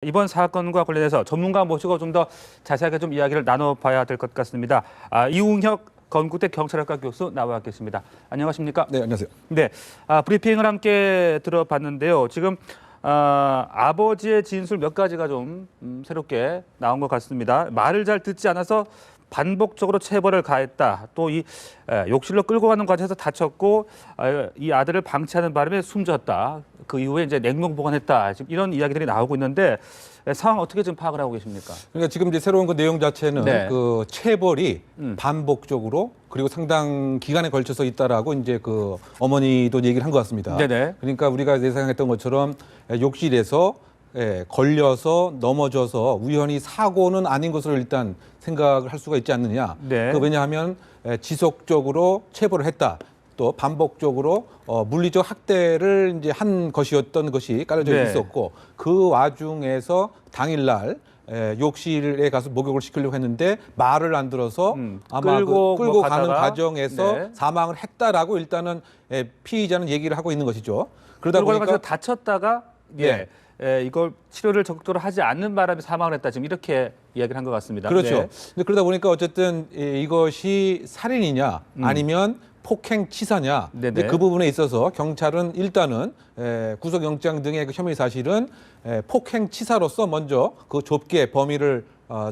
이번 사건과 관련해서 전문가 모시고 좀 더 자세하게 좀 이야기를 나눠봐야 될 것 같습니다. 이웅혁 건국대 경찰학과 교수 나와 계십니다. 안녕하십니까? 네, 안녕하세요. 네, 브리핑을 함께 들어봤는데요. 지금 아버지의 진술 몇 가지가 좀 새롭게 나온 것 같습니다. 말을 잘 듣지 않아서 반복적으로 체벌을 가했다. 또 이 욕실로 끌고 가는 과정에서 다쳤고 이 아들을 방치하는 바람에 숨졌다. 그 이후에 이제 냉동 보관했다. 지금 이런 이야기들이 나오고 있는데 상황 어떻게 지금 파악을 하고 계십니까? 그러니까 지금 이제 새로운 그 내용 자체는 네. 그 체벌이 반복적으로 그리고 상당 기간에 걸쳐서 있다라고 이제 그 어머니도 얘기를 한 것 같습니다. 네네. 그러니까 우리가 예상했던 것처럼 욕실에서 걸려서 넘어져서 우연히 사고는 아닌 것으로 일단 생각을 할 수가 있지 않느냐. 네. 왜냐하면 지속적으로 체벌을 했다. 또 반복적으로 물리적 학대를 이제 한 것이었던 것이 깔려져 네. 있었고 그 와중에서 당일날 욕실에 가서 목욕을 시키려고 했는데 말을 안 들어서 아마 끌고 끌고 가다가, 가는 과정에서 네. 사망을 했다라고 일단은 피의자는 얘기를 하고 있는 것이죠. 그러다 그러고 보니까 다쳤다가 이걸 치료를 적극적으로 하지 않는 바람에 사망을 했다. 지금 이렇게 이야기를 한 것 같습니다. 그렇죠. 네. 근데 그러다 보니까 어쨌든 이것이 살인이냐 아니면 폭행치사냐. 네네. 근데 그 부분에 있어서 경찰은 일단은 구속영장 등의 그 혐의 사실은 폭행치사로서 먼저 그 좁게 범위를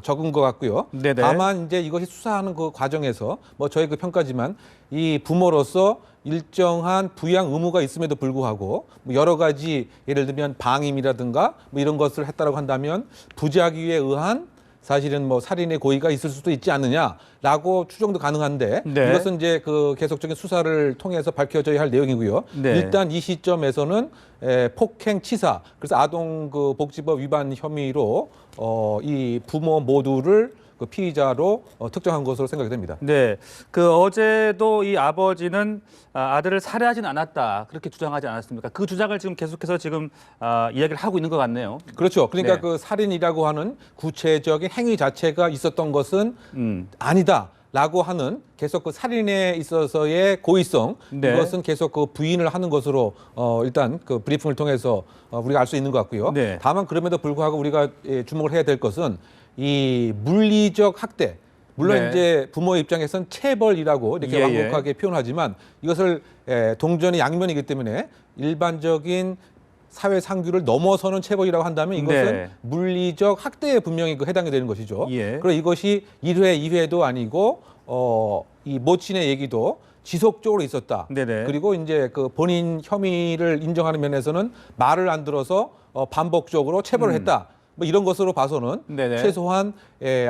적은 것 같고요. 네네. 다만 이제 이것이 수사하는 그 과정에서 뭐 저희 그 평가지만 이 부모로서 일정한 부양 의무가 있음에도 불구하고 뭐 여러 가지 예를 들면 방임이라든가 뭐 이런 것을 했다라고 한다면 부작위에 의한 사실은 뭐 살인의 고의가 있을 수도 있지 않느냐라고 추정도 가능한데 네. 이것은 이제 그 계속적인 수사를 통해서 밝혀져야 할 내용이고요. 네. 일단 이 시점에서는 폭행치사 그래서 아동복지법 위반 혐의로 이 부모 모두를 그 피의자로 특정한 것으로 생각이 됩니다. 네, 어제도 이 아버지는 아들을 살해하진 않았다 그렇게 주장하지 않았습니까? 그 주장을 지금 계속해서 지금 이야기를 하고 있는 것 같네요. 그렇죠. 그러니까 네. 그 살인이라고 하는 구체적인 행위 자체가 있었던 것은 아니다라고 하는 계속 그 살인에 있어서의 고의성 네. 이것은 계속 그 부인을 하는 것으로 일단 그 브리핑을 통해서 우리가 알 수 있는 것 같고요. 네. 다만 그럼에도 불구하고 우리가 주목을 해야 될 것은 이 물리적 학대. 물론 네. 이제 부모의 입장에선 체벌이라고 이렇게 예, 완곡하게 표현하지만 이것을 동전의 양면이기 때문에 일반적인 사회 상규를 넘어서는 체벌이라고 한다면 이것은 네. 물리적 학대에 분명히 그 해당이 되는 것이죠. 예. 그리고 이것이 1회, 2회도 아니고 이 모친의 얘기도 지속적으로 있었다. 네네. 그리고 이제 그 본인 혐의를 인정하는 면에서는 말을 안 들어서 반복적으로 체벌을 했다. 뭐 이런 것으로 봐서는 네네. 최소한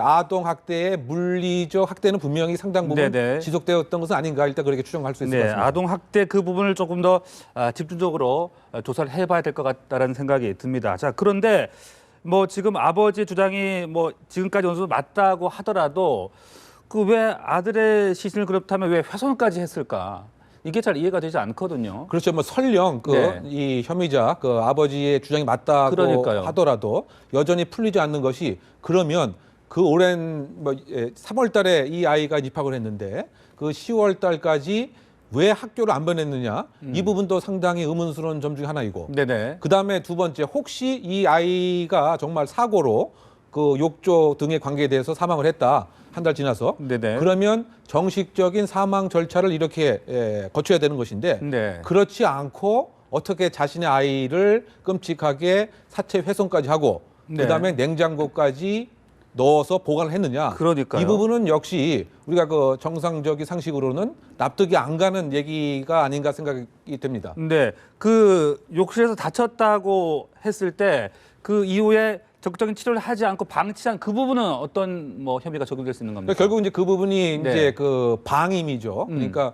아동 학대의 물리적 학대는 분명히 상당 부분 네네. 지속되었던 것은 아닌가 일단 그렇게 추정할 수 있을 것 네, 같습니다. 아동 학대 그 부분을 조금 더 집중적으로 조사를 해봐야 될 것 같다라는 생각이 듭니다. 자, 그런데 뭐 지금 아버지 주장이 뭐 지금까지 어느 정도 맞다고 하더라도 그 왜 아들의 시신을 그렇다면 왜 훼손까지 했을까? 이게 잘 이해가 되지 않거든요. 그렇죠. 뭐 설령 네. 이 혐의자 그 아버지의 주장이 맞다고 그러니까요. 하더라도 여전히 풀리지 않는 것이 그러면 그 오랜 3월 달에 이 아이가 입학을 했는데 그 10월 달까지 왜 학교를 안 보냈느냐 이 부분도 상당히 의문스러운 점 중에 하나이고 네네. 그다음에 두 번째 혹시 이 아이가 정말 사고로 그 욕조 등의 관계에 대해서 사망을 했다. 한 달 지나서 네네. 그러면 정식적인 사망 절차를 이렇게 거쳐야 되는 것인데 네. 그렇지 않고 어떻게 자신의 아이를 끔찍하게 사체 훼손까지 하고 네. 그다음에 냉장고까지 넣어서 보관을 했느냐. 그러니까요. 이 부분은 역시 우리가 그 정상적인 상식으로는 납득이 안 가는 얘기가 아닌가 생각이 됩니다. 네, 그 욕실에서 다쳤다고 했을 때 그 이후에 적극적인 치료를 하지 않고 방치한 그 부분은 어떤 뭐 혐의가 적용될 수 있는 겁니까? 그러니까 결국 이제 그 부분이 네. 이제 그 방임이죠. 그러니까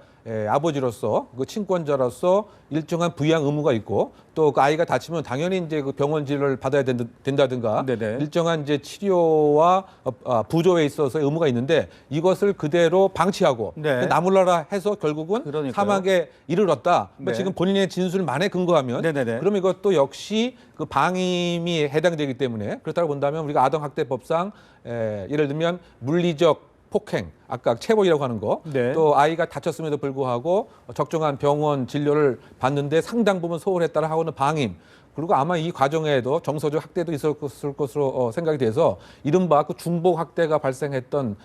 아버지로서 그 친권자로서 일정한 부양 의무가 있고 또 그 아이가 다치면 당연히 이제 그 병원 진료를 받아야 된다든가 네네. 일정한 이제 치료와 부조에 있어서의 의무가 있는데 이것을 그대로 방치하고 네. 나몰라라 해서 결국은 그러니까요. 사망에 이르렀다. 뭐 네. 지금 본인의 진술만에 근거하면 네네네. 그럼 이것도 역시 그 방임이 해당되기 때문에 그렇다고 본다면 우리가 아동학대법상 예를 들면 물리적 폭행, 아까 체벌이라고 하는 거, 네. 또 아이가 다쳤음에도 불구하고 적정한 병원 진료를 받는데 상당 부분 소홀했다라 하고는 방임, 그리고 아마 이 과정에도 정서적 학대도 있었을 것으로 생각이 돼서 이른바 그 중복 학대가 발생했던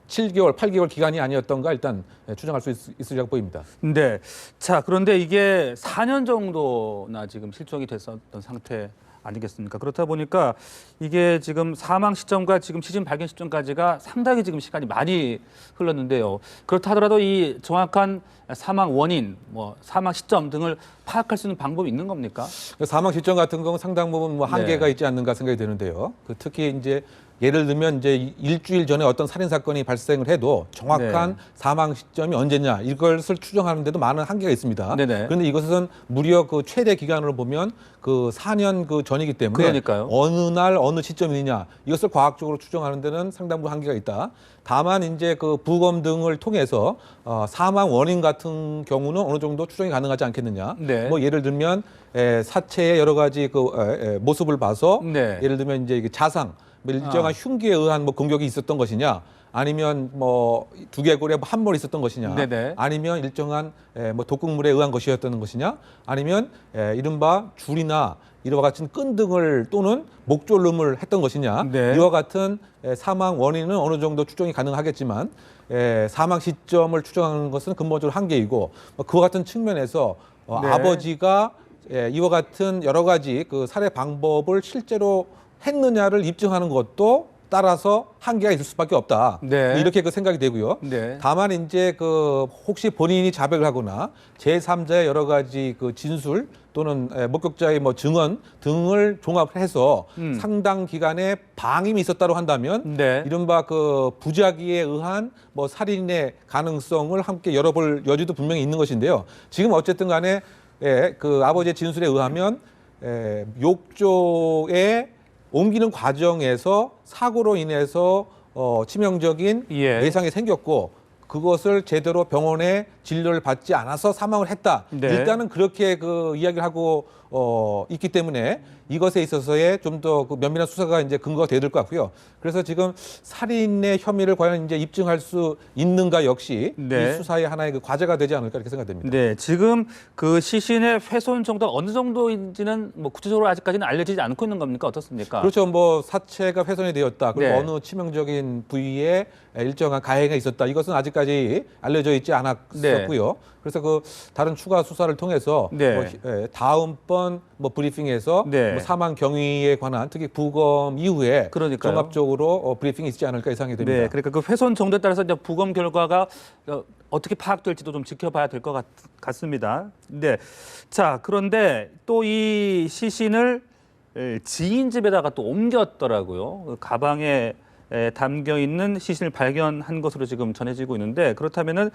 7개월, 8개월 기간이 아니었던가 일단 추정할 수 있으리라고 보입니다. 네. 자, 그런데 이게 4년 정도나 지금 실종이 됐었던 상태 아니겠습니까? 그렇다 보니까 이게 지금 사망 시점과 지금 시신 발견 시점까지가 상당히 지금 시간이 많이 흘렀는데요. 그렇다 하더라도 이 정확한 사망 원인, 뭐 사망 시점 등을 파악할 수 있는 방법이 있는 겁니까? 사망 시점 같은 경우는 상당 부분 뭐 한계가 있지 않는가 생각이 드는데요. 특히 이제 예를 들면 이제 일주일 전에 어떤 살인 사건이 발생을 해도 정확한 사망 시점이 언제냐 이것을 추정하는데도 많은 한계가 있습니다. 네네. 그런데 이것은 무려 그 최대 기간으로 보면 그 4년 그 전이기 때문에 그러니까요. 어느 날 어느 시점이냐 이것을 과학적으로 추정하는 데는 상당 부분 한계가 있다. 다만 이제 그 부검 등을 통해서 사망 원인 같은 경우는 어느 정도 추정이 가능하지 않겠느냐. 네. 뭐 예를 들면 사체의 여러 가지 그 모습을 봐서 네. 예를 들면 이제 이게 자상 뭐 일정한 흉기에 의한 뭐 공격이 있었던 것이냐, 아니면 뭐 두개골에 한 번 있었던 것이냐, 네네. 아니면 일정한 뭐 독극물에 의한 것이었던 것이냐, 아니면 이른바 줄이나 이와 같은 끈 등을 또는 목졸름을 했던 것이냐, 네. 이와 같은 사망 원인은 어느 정도 추정이 가능하겠지만 사망 시점을 추정하는 것은 근본적으로 한계이고 그와 같은 측면에서 네. 아버지가 이와 같은 여러 가지 그 살해 방법을 실제로 했느냐를 입증하는 것도 따라서 한계가 있을 수밖에 없다. 네. 이렇게 그 생각이 되고요. 네. 다만 이제 그 혹시 본인이 자백을 하거나 제3자의 여러 가지 그 진술 또는 목격자의 뭐 증언 등을 종합해서 상당 기간의 방임이 있었다고 한다면 네. 이른바 그 부작위에 의한 뭐 살인의 가능성을 함께 열어볼 여지도 분명히 있는 것인데요. 지금 어쨌든 간에 그 아버지의 진술에 의하면 욕조에 옮기는 과정에서 사고로 인해서 치명적인 외상이 생겼고 그것을 제대로 병원에 진료를 받지 않아서 사망을 했다. 네. 일단은 그렇게 그 이야기를 하고 있기 때문에 이것에 있어서의 좀 더 그 면밀한 수사가 이제 근거가 돼야 될 것 같고요. 그래서 지금 살인의 혐의를 과연 이제 입증할 수 있는가 역시 네. 이 수사의 하나의 그 과제가 되지 않을까 이렇게 생각됩니다. 네, 지금 그 시신의 훼손 정도가 어느 정도인지는 뭐 구체적으로 아직까지는 알려지지 않고 있는 겁니까? 어떻습니까? 그렇죠. 뭐 사체가 훼손이 되었다. 그리고 네. 어느 치명적인 부위에 일정한 가해가 있었다. 이것은 아직까지 알려져 있지 않았었고요. 그래서 그 다른 추가 수사를 통해서 네. 뭐 다음번 뭐 브리핑에서 네. 뭐 사망 경위에 관한 특히 부검 이후에 그러니까요. 종합적으로 브리핑이 있지 않을까 예상이 됩니다. 네, 그러니까 그 훼손 정도에 따라서 이제 부검 결과가 어떻게 파악될지도 좀 지켜봐야 될 것 같습니다. 네, 자 그런데 또 이 시신을 지인 집에다가 또 옮겼더라고요. 그 가방에 담겨 있는 시신을 발견한 것으로 지금 전해지고 있는데 그렇다면은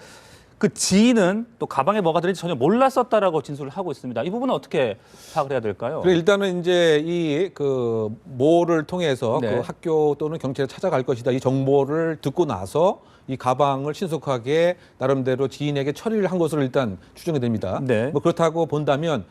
그 지인은 또 가방에 뭐가 들었는지 전혀 몰랐었다라고 진술을 하고 있습니다. 이 부분은 어떻게 파악을 해야 될까요? 그래 일단은 이제 이 그 모를 통해서 네. 그 학교 또는 경찰에 찾아갈 것이다. 이 정보를 듣고 나서 이 가방을 신속하게 나름대로 지인에게 처리를 한 것으로 일단 추정이 됩니다. 네. 뭐 그렇다고 본다면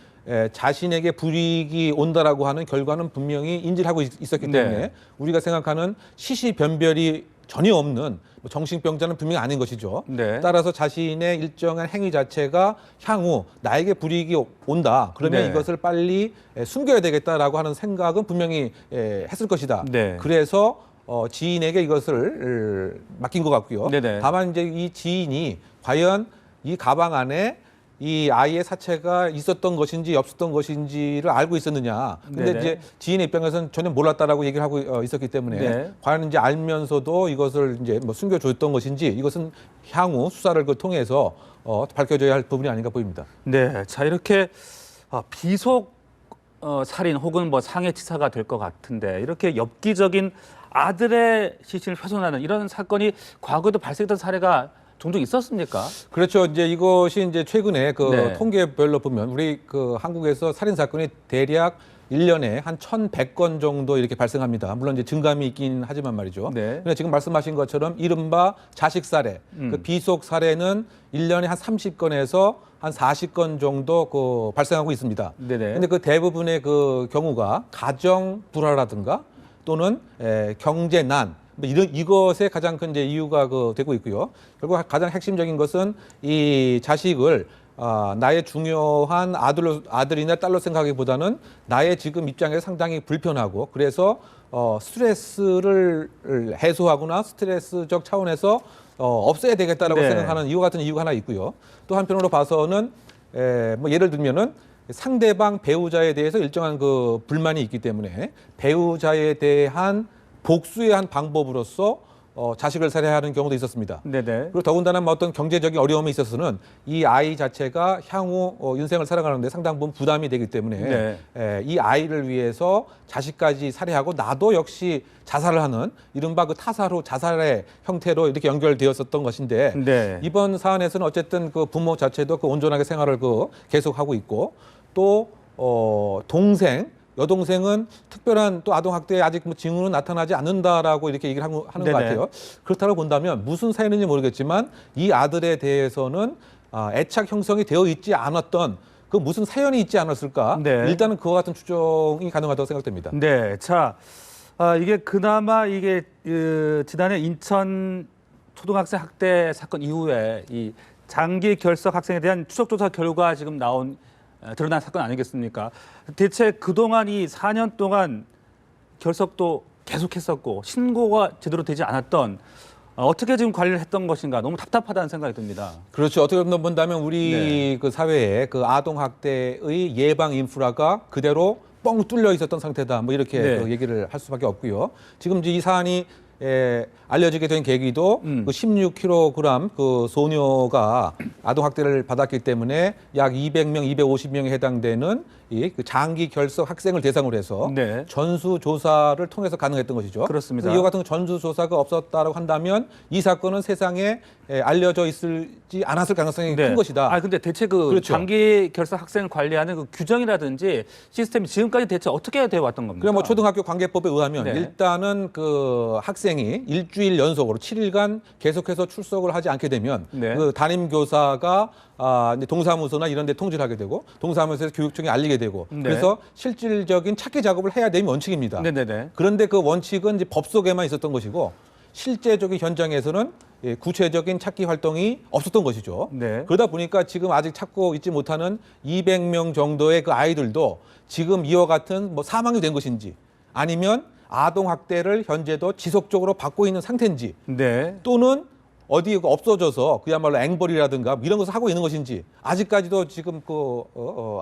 자신에게 불이익이 온다라고 하는 결과는 분명히 인지를 하고 있었기 때문에 네. 우리가 생각하는 시시변별이 전혀 없는 뭐 정신병자는 분명히 아닌 것이죠. 네. 따라서 자신의 일정한 행위 자체가 향후 나에게 불이익이 온다. 그러면 네. 이것을 빨리 숨겨야 되겠다라고 하는 생각은 분명히 했을 것이다. 네. 그래서 지인에게 이것을 맡긴 것 같고요. 네네. 다만 이제 이 지인이 과연 이 가방 안에 이 아이의 사체가 있었던 것인지 없었던 것인지를 알고 있었느냐. 근데 네네. 이제 지인의 입장에서는 전혀 몰랐다라고 얘기를 하고 있었기 때문에 네. 과연 이제 알면서도 이것을 이제 뭐 숨겨줬던 것인지 이것은 향후 수사를 그 통해서 밝혀져야 할 부분이 아닌가 보입니다. 네, 자 이렇게 비속 살인 혹은 뭐 상해치사가 될 것 같은데 이렇게 엽기적인 아들의 시신을 훼손하는 이런 사건이 과거에도 발생했던 사례가 종종 있었습니까? 그렇죠. 이제 이것이 이제 최근에 그 네. 통계별로 보면 우리 그 한국에서 살인 사건이 대략 1년에 한 1,100건 정도 이렇게 발생합니다. 물론 이제 증감이 있긴 하지만 말이죠. 네. 근데 지금 말씀하신 것처럼 이른바 자식 살해, 그 비속 살해는 1년에 한 30건에서 한 40건 정도 그 발생하고 있습니다. 네네. 근데 그 대부분의 그 경우가 가정 불화라든가 또는 경제난 뭐 이것에 가장 큰 이제 이유가 되고 있고요. 결국 가장 핵심적인 것은 이 자식을 나의 중요한 아들이나 딸로 생각하기보다는 나의 지금 입장에서 상당히 불편하고 그래서 스트레스를 해소하거나 스트레스적 차원에서 없애야 되겠다라고 네. 생각하는 이와 같은 이유가 하나 있고요. 또 한편으로 봐서는 뭐 예를 들면은 상대방 배우자에 대해서 일정한 그 불만이 있기 때문에 배우자에 대한 복수의 한 방법으로서 자식을 살해하는 경우도 있었습니다. 네네. 그리고 더군다나 뭐 어떤 경제적인 어려움에 있어서는 이 아이 자체가 향후 인생을 살아가는데 상당 부분 부담이 되기 때문에 네. 이 아이를 위해서 자식까지 살해하고 나도 역시 자살을 하는 이른바 그 타사로 자살의 형태로 이렇게 연결되었었던 것인데 네. 이번 사안에서는 어쨌든 그 부모 자체도 그 온전하게 생활을 계속하고 있고 또 여동생은 특별한 또 아동학대에 아직 뭐 징후는 나타나지 않는다라고 이렇게 얘기를 하는 것 네네. 같아요. 그렇다고 본다면 무슨 사연인지 모르겠지만 이 아들에 대해서는 애착 형성이 되어 있지 않았던 그 무슨 사연이 있지 않았을까? 네. 일단은 그와 같은 추정이 가능하다고 생각됩니다. 네. 자, 이게 그나마 이게 지난해 인천 초등학생 학대 사건 이후에 이 장기 결석 학생에 대한 추적 조사 결과 지금 드러난 사건 아니겠습니까? 대체 그동안 이 4년 동안 결석도 계속했었고 신고가 제대로 되지 않았던 어떻게 지금 관리를 했던 것인가 너무 답답하다는 생각이 듭니다. 그렇죠. 어떻게 본다면 우리 네. 그 사회에 그 아동 학대의 예방 인프라가 그대로 뻥 뚫려 있었던 상태다. 뭐 이렇게 네. 그 얘기를 할 수밖에 없고요. 지금 이제 이 사안이 알려지게 된 계기도 그 16kg 그 소녀가 아동 학대를 받았기 때문에 약 200명, 250명에 해당되는 이 그 장기 결석 학생을 대상으로 해서 네. 전수 조사를 통해서 가능했던 것이죠. 그렇습니다. 이와 같은 전수 조사가 없었다라고 한다면 이 사건은 세상에 알려져 있지 않았을 가능성이 큰 것이다. 근데 대체 그 그렇죠. 장기 결석 학생을 관리하는 그 규정이라든지 시스템이 지금까지 대체 어떻게 되어 왔던 겁니까? 그럼 뭐 초등학교 관계법에 의하면 네. 일단은 그 학생이 일주일 연속으로 7일간 계속해서 출석을 하지 않게 되면 네. 그 담임 교사가 이제 동사무소나 이런 데 통지를 하게 되고 동사무소에서 교육청에 알리게 되고 네. 그래서 실질적인 찾기 작업을 해야 되는 원칙입니다. 네네네. 그런데 그 원칙은 이제 법 속에만 있었던 것이고 실제적인 현장에서는 구체적인 찾기 활동이 없었던 것이죠. 네. 그러다 보니까 지금 아직 찾고 있지 못하는 200명 정도의 그 아이들도 지금 이와 같은 뭐 사망이 된 것인지 아니면 아동 학대를 현재도 지속적으로 받고 있는 상태인지 네. 또는 어디에 없어져서 그야말로 앵벌이라든가 이런 것을 하고 있는 것인지 아직까지도 지금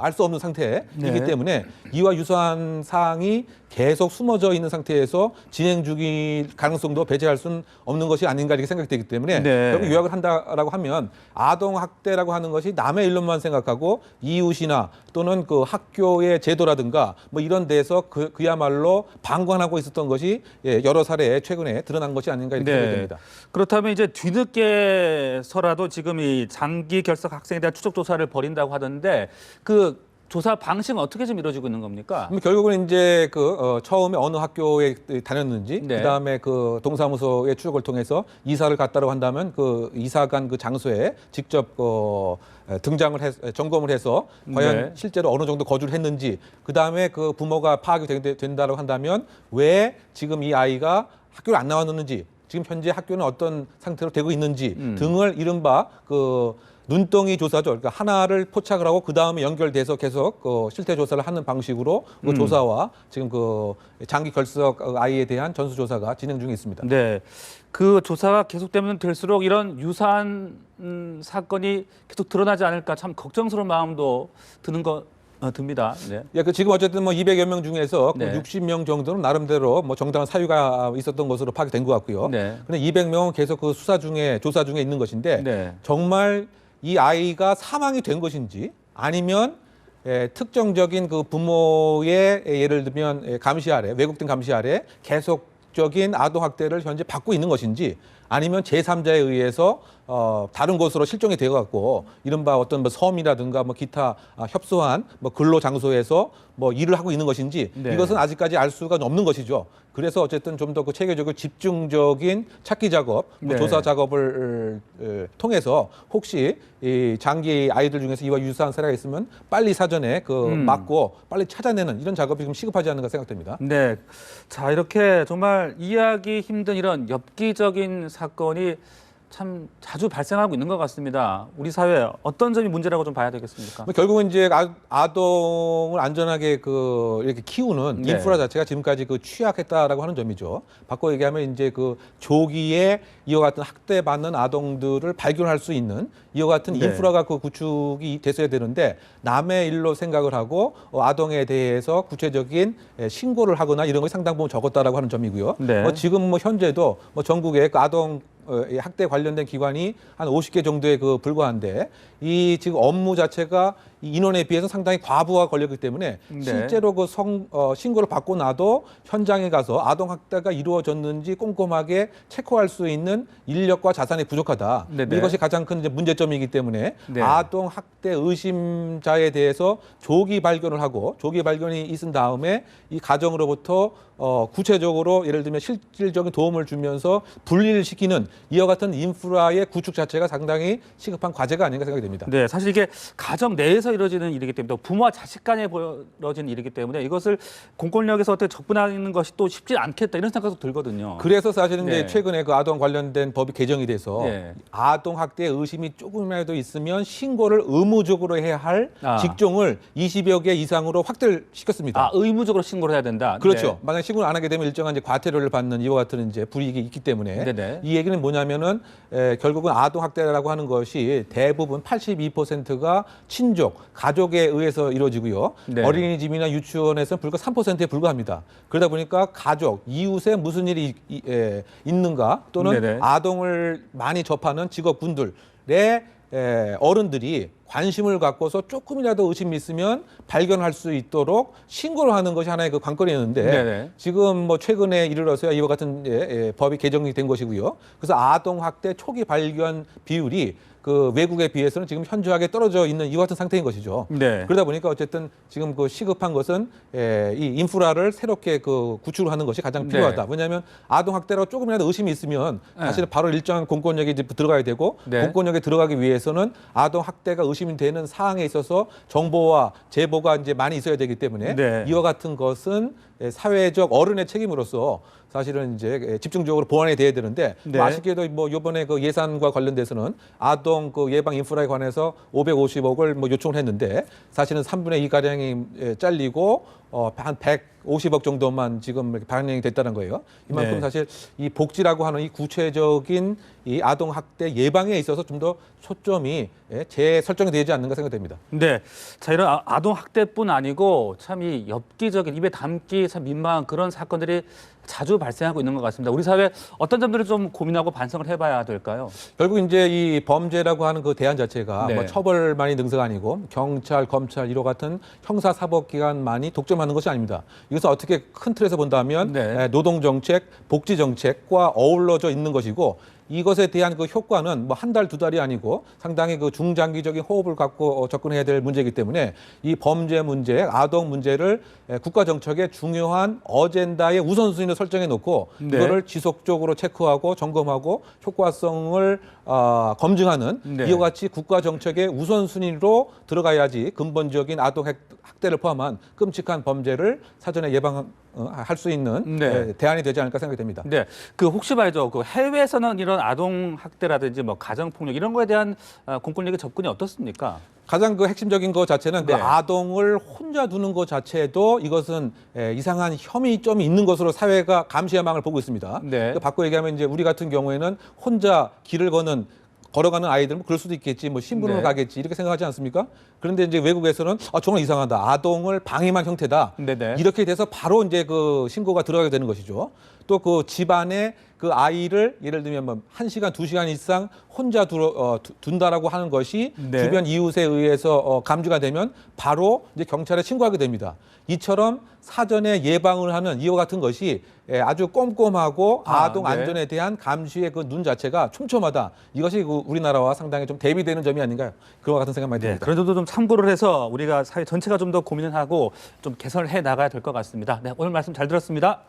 알 수 없는 상태이기 네. 때문에 이와 유사한 사항이 계속 숨어져 있는 상태에서 진행 중일 가능성도 배제할 수는 없는 것이 아닌가 이렇게 생각되기 때문에 네. 결국 요약을 한다라고 하면 아동 학대라고 하는 것이 남의 일로만 생각하고 이웃이나 또는 그 학교의 제도라든가 뭐 이런 데서 그야말로 방관하고 있었던 것이 여러 사례에 최근에 드러난 것이 아닌가 이렇게 생각됩니다. 그렇다면 이제 뒤늦게서라도 지금 이 장기 결석 학생에 대한 추적 조사를 벌인다고 하던데 그 조사 방식은 어떻게 좀 이루어지고 있는 겁니까? 그럼 결국은 이제 처음에 어느 학교에 다녔는지 네. 그다음에 그 동사무소의 추적을 통해서 이사를 갔다고 한다면 그 이사 간 그 장소에 직접 점검을 해서 과연 네. 실제로 어느 정도 거주를 했는지 그다음에 그 부모가 파악이 된다고 한다면 왜 지금 이 아이가 학교를 안 나왔는지 지금 현재 학교는 어떤 상태로 되고 있는지 등을 이른바 그 눈덩이 조사죠. 그러니까 하나를 포착을 하고 그 다음에 연결돼서 계속 실태 조사를 하는 방식으로 그 조사와 지금 그 장기 결석 아이에 대한 전수 조사가 진행 중에 있습니다. 네. 그 조사가 계속되면 될수록 이런 유사한 사건이 계속 드러나지 않을까 참 걱정스러운 마음도 듭니다. 네. 그 지금 어쨌든 뭐 200여 명 중에서 네. 60명 정도는 나름대로 뭐 정당한 사유가 있었던 것으로 파악된 것 같고요. 네. 근데 200명은 계속 그 조사 중에 있는 것인데 네. 정말 이 아이가 사망이 된 것인지 아니면 특정적인 그 부모의 예를 들면 감시 아래 외국된 감시 아래 계속적인 아동 학대를 현재 받고 있는 것인지 아니면 제3자에 의해서 다른 곳으로 실종이 되어 갖고 이른바 어떤 뭐 섬이라든가 뭐 기타 협소한 뭐 근로 장소에서 뭐 일을 하고 있는 것인지 네. 이것은 아직까지 알 수가 없는 것이죠. 그래서 어쨌든 좀 더 그 체계적으로 집중적인 찾기 작업, 뭐 네. 조사 작업을 통해서 혹시 이 장기 아이들 중에서 이와 유사한 사례가 있으면 빨리 사전에 막고 빨리 찾아내는 이런 작업이 지금 시급하지 않는가 생각됩니다. 네. 자, 이렇게 정말 이해하기 힘든 이런 엽기적인 사건이 참 자주 발생하고 있는 것 같습니다. 우리 사회 어떤 점이 문제라고 좀 봐야 되겠습니까? 결국은 이제 아동을 안전하게 이렇게 키우는 네. 인프라 자체가 지금까지 취약했다라고 하는 점이죠. 바꿔 얘기하면 이제 조기에 이와 같은 학대받는 아동들을 발견할 수 있는 이와 같은 네. 인프라가 구축이 됐어야 되는데 남의 일로 생각을 하고 아동에 대해서 구체적인 신고를 하거나 이런 것이 상당 부분 적었다라고 하는 점이고요. 네. 지금 현재도 전국에 아동 이 학대 관련된 기관이 한 50개 정도에 불과한데 이 지금 업무 자체가 이 인원에 비해서 상당히 과부하 걸렸기 때문에 네. 실제로 신고를 받고 나도 현장에 가서 아동 학대가 이루어졌는지 꼼꼼하게 체크할 수 있는 인력과 자산이 부족하다. 네네. 이것이 가장 큰 이제 문제점이기 때문에 네. 아동 학대 의심자에 대해서 조기 발견을 하고 조기 발견이 있은 다음에 이 가정으로부터 구체적으로 예를 들면 실질적인 도움을 주면서 분리를 시키는 이와 같은 인프라의 구축 자체가 상당히 시급한 과제가 아닌가 생각이 됩니다. 네, 사실 이게 가정 내에서 이루어지는 일이기 때문에 또 부모와 자식 간에 벌어지는 일이기 때문에 이것을 공권력에서 어떻게 접근하는 것이 또 쉽지 않겠다 이런 생각도 들거든요. 그래서 사실은 네. 이제 최근에 아동 관련된 법이 개정이 돼서 네. 아동 학대 의심이 조금이라도 있으면 신고를 의무적으로 해야 할 아. 직종을 20여 개 이상으로 확대를 시켰습니다. 의무적으로 신고를 해야 된다. 그렇죠. 네. 만약 신고를 안 하게 되면 일정한 이제 과태료를 받는 이와 같은 이제 불이익이 있기 때문에 네네. 이 얘기는 뭐냐면은 결국은 아동 학대라고 하는 것이 대부분 82%가 친족, 가족에 의해서 이루어지고요. 네. 어린이집이나 유치원에서는 불과 3%에 불과합니다. 그러다 보니까 가족, 이웃에 무슨 일이 있는가 또는 네네. 아동을 많이 접하는 직업군들의 어른들이 관심을 갖고서 조금이라도 의심이 있으면 발견할 수 있도록 신고를 하는 것이 하나의 관건이었는데 네네. 지금 최근에 이르러서야 이와 같은 법이 개정이 된 것이고요. 그래서 아동 학대 초기 발견 비율이 외국에 비해서는 지금 현저하게 떨어져 있는 이와 같은 상태인 것이죠. 네. 그러다 보니까 어쨌든 지금 시급한 것은 이 인프라를 새롭게 구축을 하는 것이 가장 필요하다. 네. 왜냐하면 아동 학대로 조금이라도 의심이 있으면 사실 바로 일정한 공권력이 이제 들어가야 되고 네. 공권력에 들어가기 위해서는 아동 학대가 의심이 되는 사항에 있어서 정보와 제보가 이제 많이 있어야 되기 때문에 네. 이와 같은 것은 사회적 어른의 책임으로서 사실은 이제 집중적으로 보완이 돼야 되는데 네. 아쉽게도 이번에 예산과 관련돼서는 아동 예방 인프라에 관해서 550억을 요청을 했는데 사실은 3분의 2 가량이 잘리고 한 150억 정도만 지금 이렇게 반영이 됐다는 거예요. 이만큼 네. 사실 이 복지라고 하는 이 구체적인 이 아동 학대 예방에 있어서 좀 더 초점이 재설정이 되지 않는가 생각됩니다. 네. 자, 이런 아동 학대뿐 아니고 참 이 엽기적인 입에 담기 참 민망한 그런 사건들이 자주 발생하고 있는 것 같습니다. 우리 사회 어떤 점들을 좀 고민하고 반성을 해봐야 될까요? 결국 이제 이 범죄라고 하는 대안 자체가 네. 처벌만이 능사가 아니고 경찰, 검찰 이와 같은 형사사법기관만이 독점하는 것이 아닙니다. 이것을 어떻게 큰 틀에서 본다면 네. 노동정책, 복지정책과 어우러져 있는 것이고 이것에 대한 효과는 한 달, 두 달이 아니고 상당히 중장기적인 호흡을 갖고 접근해야 될 문제이기 때문에 이 범죄 문제, 아동 문제를 국가 정책의 중요한 어젠다의 우선순위로 설정해 놓고 네. 이거를 지속적으로 체크하고 점검하고 효과성을 검증하는 네. 이와 같이 국가 정책의 우선순위로 들어가야지 근본적인 아동 학대를 포함한 끔찍한 범죄를 사전에 예방할 수 있는 네. 대안이 되지 않을까 생각이 됩니다. 네, 혹시 말이죠. 해외에서는 이런 아동 학대라든지 가정 폭력 이런 거에 대한 공권력의 접근이 어떻습니까? 가장 핵심적인 것 자체는 네. 아동을 혼자 두는 것 자체도 이것은 이상한 혐의점이 있는 것으로 사회가 감시의 망을 보고 있습니다. 네. 바꿔 얘기하면 이제 우리 같은 경우에는 혼자 길을 걸어가는 아이들은 그럴 수도 있겠지, 신부름을 네. 가겠지 이렇게 생각하지 않습니까? 그런데 이제 외국에서는 정말 이상하다. 아동을 방임한 형태다. 네네. 이렇게 돼서 바로 이제 신고가 들어가게 되는 것이죠. 또 집안에 아이를 예를 들면 1시간, 2시간 이상 혼자 둔다라고 하는 것이 네. 주변 이웃에 의해서 감지가 되면 바로 이제 경찰에 신고하게 됩니다. 이처럼 사전에 예방을 하는 이와 같은 것이 아주 꼼꼼하고 아동 네. 안전에 대한 감시의 눈 자체가 촘촘하다. 이것이 우리나라와 상당히 좀 대비되는 점이 아닌가요? 그와 같은 생각 많이 네, 듭니다. 그런 점도 좀 참고를 해서 우리가 사회 전체가 좀 더 고민을 하고 좀 개선을 해 나가야 될 것 같습니다. 네, 오늘 말씀 잘 들었습니다.